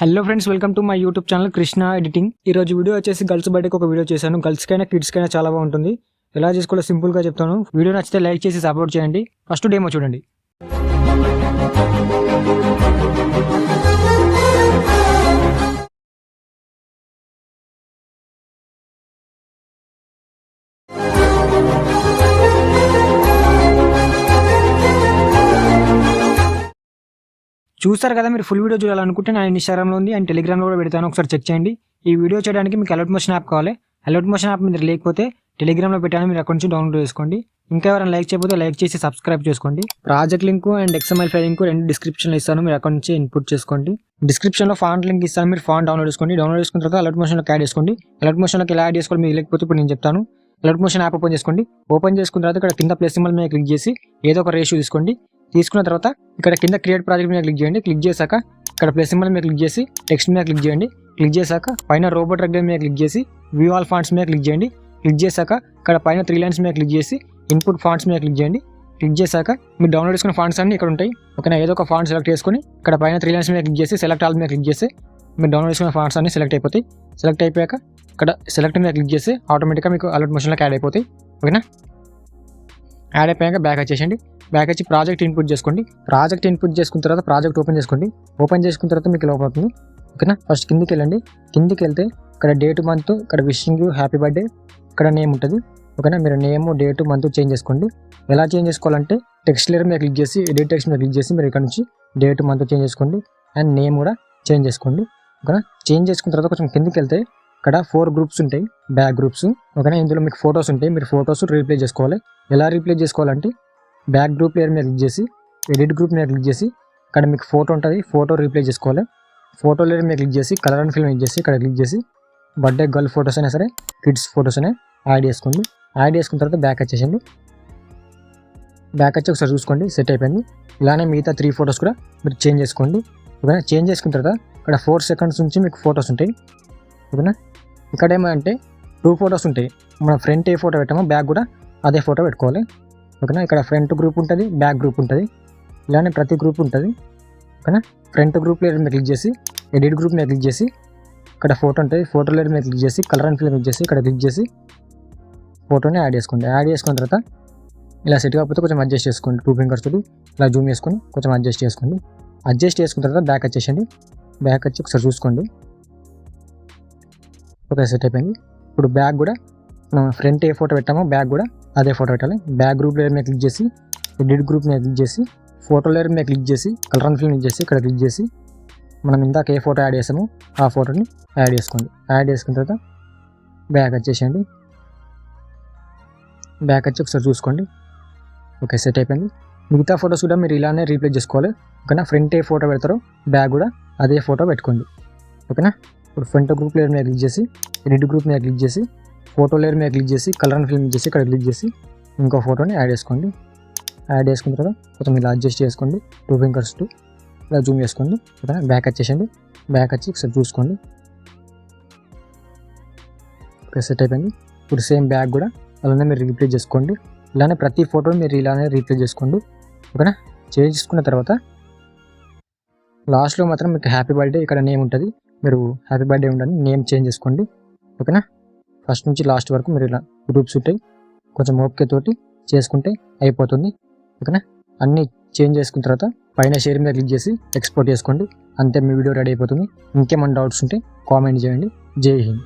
Hello friends, welcome to my YouTube channel Krishna editing. ఈ రోజు video వచ్చేసి గర్ల్స్ బర్త్డేకి ఒక వీడియో చేశాను. గర్ల్స్కైనా కిడ్స్కైనా చాలా బాగుంటుంది. ఎలా చేసుకోవాలో సింపుల్గా చెప్తాను. వీడియో నచ్చితే లైక్ చేసి సపోర్ట్ చేయండి. ఫస్ట్ డేమో చూడండి. చూస్తారు కదా, మీరు ఫుల్ వీడియో చూడాలనుకుంటే నా ఇన్స్టాగ్రామ్లో ఉంది అండ్ టెలిగ్రామ్లో కూడా పెడతాను, ఒకసారి చెక్ చేయండి. ఈ వీడియో చేయడానికి మీకు అలర్ట్ మోషన్ యాప్ కావాలి. అలర్ట్ మోషన్ యాప్ మీరు లేకపోతే టెలిగ్రామ్లో పెట్టాను, మీరు అక్కడ నుంచి డౌన్లోడ్ చేసుకోండి. ఇంకా ఎవరైనా లైక్ చేయకపోతే లైక్ చేసి సబ్స్క్రైబ్ చేసుకోండి. Project link and XML file link రెండు డిస్క్రిప్షన్లో ఇస్తాను, మీరు అక్కడ నుంచి ఇన్పుట్ చేసుకోండి. డిస్క్రిప్షన్లో ఫాంట్ లింక్ ఇస్తాను, మీరు ఫాంట్ డౌన్లోడ్ చేసుకోండి. డౌన్లోడ్ చేసుకున్న తర్వాత అలర్ట్ మోషన్లోకి యాడ్ చేసుకోండి. అలర్ట్ మోషన్లోకి ఎలా యాడ్ చేసుకోవాలి మీకు లేకపోతే ఇప్పుడు నేను చెప్తాను. అలర్ట్ మోషన్ యాప్ ఓపెన్ చేసుకోండి. ఓపెన్ చేసుకున్న తర్వాత ఇక్కడ కింద ప్లస్ సింబల్ మీద క్లిక్ చేసి ఏదో ఒక రేషియో తీసుకోండి. తీసుకున్న తర్వాత ఇక్కడ కింద క్రియేట్ ప్రాజెక్ట్ మీద క్లిక్ చేయండి. క్లిక్ చేశాక ఇక్కడ ప్లస్ సింబల్ మీద క్లిక్ చేసి టెక్స్ట్ మీద క్లిక్ చేయండి. క్లిక్ చేశాక పైన రోబోట్ రెగ్యులర్ మీద క్లిక్ చేసి వ్యూ ఆల్ ఫాంట్స్ మీద క్లిక్ చేయండి. క్లిక్ చేశాక ఇక్కడ పైన 3 లైన్స్ మీద క్లిక్ చేసి ఇన్పుట్ ఫాంట్స్ మీద క్లిక్ చేయండి. క్లిక్ చేశాక మీరు డౌన్లోడ్ చేసుకున్న ఫాంట్స్ అన్ని ఇక్కడ ఉంటాయి. ఓకేనా, ఏదో ఒక ఫాంట్ సెలెక్ట్ చేసుకొని ఇక్కడ పైన 3 లైన్స్ మీద క్లిక్ చేసి సెలెక్ట్ ఆల్ మీద క్లిక్ చేసి మీరు డౌన్లోడ్ చేసుకున్న ఫాంట్స్ అన్ని సెలెక్ట్ అయిపోతాయి. సెలెక్ట్ అయిపోయాక ఇక్కడ సెలెక్ట్ మీద క్లిక్ చేసి ఆటోమేటిక్గా మీకు అలర్ట్ మోషన్లోకి యాడ్ అయిపోతాయి. ఓకేనా, యాడ్ అయిపోయాక బ్యాక్ వచ్చేసండి. బ్యాక్ వచ్చి ప్రాజెక్ట్ ఇన్పుట్ చేసుకోండి. ప్రాజెక్ట్ ఇన్పుట్ చేసుకున్న తర్వాత ప్రాజెక్ట్ ఓపెన్ చేసుకోండి. ఓపెన్ చేసుకున్న తర్వాత మీకు లోపల అవుతుంది. ఓకేనా, ఫస్ట్ కిందికి వెళ్ళండి. కిందికి వెళ్తే ఇక్కడ డేట్ మంత్, ఇక్కడ విషింగ్ యూ హ్యాపీ బర్త్డే, ఇక్కడ నేమ్ ఉంటుంది. ఓకేనా, మీరు నేమ్ డేట్ మంత్ చేంజ్ చేసుకోండి. ఎలా చేంజ్ చేసుకోవాలంటే టెక్స్ట్ లేయర్ మీద క్లిక్ చేసి ఎడిట్ టెక్స్ట్ మీద క్లిక్ చేసి మీరు ఇక్కడ నుంచి డేట్ మంత్ చేంజ్ చేసుకోండి అండ్ నేమ్ కూడా చేంజ్ చేసుకోండి. ఓకేనా, చేంజ్ చేసుకున్న తర్వాత కొంచెం కిందికి వెళ్తే ఇక్కడ 4 గ్రూప్స్ ఉంటాయి, బ్యాక్ గ్రూప్స్. ఓకేనా, ఇందులో మీకు ఫొటోస్ ఉంటాయి, మీరు ఫొటోస్ రీప్లేస్ చేసుకోవాలి. ఎలా రీప్లేస్ చేసుకోవాలంటే బ్యాక్ గ్రూప్ లేయర్ మీద క్లిక్ చేసి ఎడిట్ గ్రూప్ మీద క్లిక్ చేసి ఇక్కడ మీకు ఫోటో ఉంటుంది, ఫోటో రీప్లేస్ చేసుకోవాలి. ఫోటో లేయర్ మీద క్లిక్ చేసి కలర్ అండ్ ఫిల్మ్ క్లిక్ చేసి ఇక్కడ క్లిక్ చేసి బర్త్డే గర్ల్ ఫొటోస్ అయినా సరే కిడ్స్ ఫొటోస్ అయినా యాడ్ చేసుకోండి. యాడ్ చేసుకున్న తర్వాత బ్యాక్ వచ్చేసండి. బ్యాక్ వచ్చి ఒకసారి చూసుకోండి, సెట్ అయిపోయింది. ఇలానే మిగతా 3 ఫొటోస్ కూడా మీరు చేంజ్ చేసుకోండి. ఓకేనా, చేంజ్ చేసుకున్న తర్వాత ఇక్కడ 4 సెకండ్స్ నుంచి మీకు ఫొటోస్ ఉంటాయి. ఓకేనా, ఇక్కడ ఏమంటే 2 ఫొటోస్ ఉంటాయి. మనం ఫ్రంట్ ఏ ఫోటో పెట్టామో బ్యాక్ కూడా అదే ఫోటో పెట్టుకోవాలి. ఓకేనా, ఇక్కడ ఫ్రంట్ గ్రూప్ ఉంటుంది, బ్యాక్ గ్రూప్ ఉంటుంది, ఇలానే ప్రతి గ్రూప్ ఉంటుంది. ఓకేనా, ఫ్రంట్ గ్రూప్ లేయర్ మీద క్లిక్ చేసి ఎడిట్ గ్రూప్ మీద క్లిక్ చేసి ఇక్కడ ఫోటో ఉంటుంది, ఫోటో లేయర్ మీద క్లిక్ చేసి కలర్ అండ్ ఫిల్మ్ క్లిక్ చేసి ఇక్కడ క్లిక్ చేసి ఫోటోని యాడ్ చేసుకోండి. యాడ్ చేసుకున్న తర్వాత ఇలా సెట్ కాకపోతే కొంచెం అడ్జస్ట్ చేసుకోండి. 2 ఫింగర్స్ తోటి ఇలా జూమ్ చేసుకొని కొంచెం అడ్జస్ట్ చేసుకోండి. అడ్జస్ట్ చేసుకున్న తర్వాత బ్యాక్ వచ్చేసండి. బ్యాక్ వచ్చి ఒకసారి చూసుకోండి. ఓకే, సెట్ అయిపోయింది. ఇప్పుడు బ్యాక్ కూడా మనం ఫ్రంట్ ఏ ఫోటో పెట్టామో బ్యాక్ కూడా అదే ఫోటో పెట్టాలి. బ్యాక్ గ్రూప్ లేయర్ మీద క్లిక్ చేసి ఎడిట్ గ్రూప్ మీద క్లిక్ చేసి ఫోటో లేయర్ మీద క్లిక్ చేసి కలర్ అండ్ ఫిల్మ్ క్లిక్ చేసి ఇక్కడ క్లిక్ చేసి మనం ఇందాక ఏ ఫోటో యాడ్ చేసామో ఆ ఫోటోని యాడ్ చేసుకోండి. యాడ్ చేసుకున్న తర్వాత బ్యాక్ వచ్చేసేయండి. బ్యాక్ వచ్చి ఒకసారి చూసుకోండి. ఓకే, సెట్ అయిపోయింది. మిగతా ఫోటోస్ కూడా మీరు ఇలానే రీప్లేస్ చేసుకోవాలి. ఓకేనా, ఫ్రంట్ ఏ ఫోటో పెడతారో బ్యాక్ కూడా అదే ఫోటో పెట్టుకోండి. ఓకేనా, ఇప్పుడు ఫ్రంట్ గ్రూప్ లేయర్ మీద క్లిక్ చేసి ఎడిట్ గ్రూప్ మీద క్లిక్ చేసి ఫోటో లేయర్ మీద క్లిక్ చేసి కలర్ అండ్ ఫిల్మ్ చేసి ఇక్కడ క్లిక్ చేసి ఇంకో ఫోటోని యాడ్ చేసుకోండి. యాడ్ చేసుకున్న తర్వాత కొంచెం ఇలా అడ్జస్ట్ చేసుకోండి. 2 ఫింగర్స్ టు ఇలా జూమ్ చేసుకోండి. ఓకేనా, బ్యాక్ వచ్చేసండి. బ్యాక్ వచ్చి ఒకసారి చూసుకోండి. ఓకే, సెట్ అయిపోయింది. ఇప్పుడు సేమ్ బ్యాక్ కూడా అలానే మీరు రీప్లేస్ చేసుకోండి. ఇలానే ప్రతి ఫోటోని మీరు ఇలానే రీప్లేస్ చేసుకోండి. ఓకేనా, చేంజ్ చేసుకున్న తర్వాత లాస్ట్లో మాత్రం మీకు హ్యాపీ బర్త్డే ఇక్కడ నేమ్ ఉంటుంది, మీరు హ్యాపీ బర్త్డే ఉండని నేమ్ చేంజ్ చేసుకోండి. ఓకేనా, ఫస్ట్ నుంచి లాస్ట్ వరకు మీరు ఇలా గ్రూప్స్ ఉంటాయి, కొంచెం ఓపిక తోటి చేసుకుంటే అయిపోతుంది. ఓకేనా, అన్నీ చేంజ్ చేసుకున్న తర్వాత పైన షేర్ మీద క్లిక్ చేసి ఎక్స్పోర్ట్ చేసుకోండి. అంతే, మీ వీడియో రెడీ అయిపోతుంది. ఇంకేమైనా డౌట్స్ ఉంటే కామెంట్ చేయండి. జై హింద్.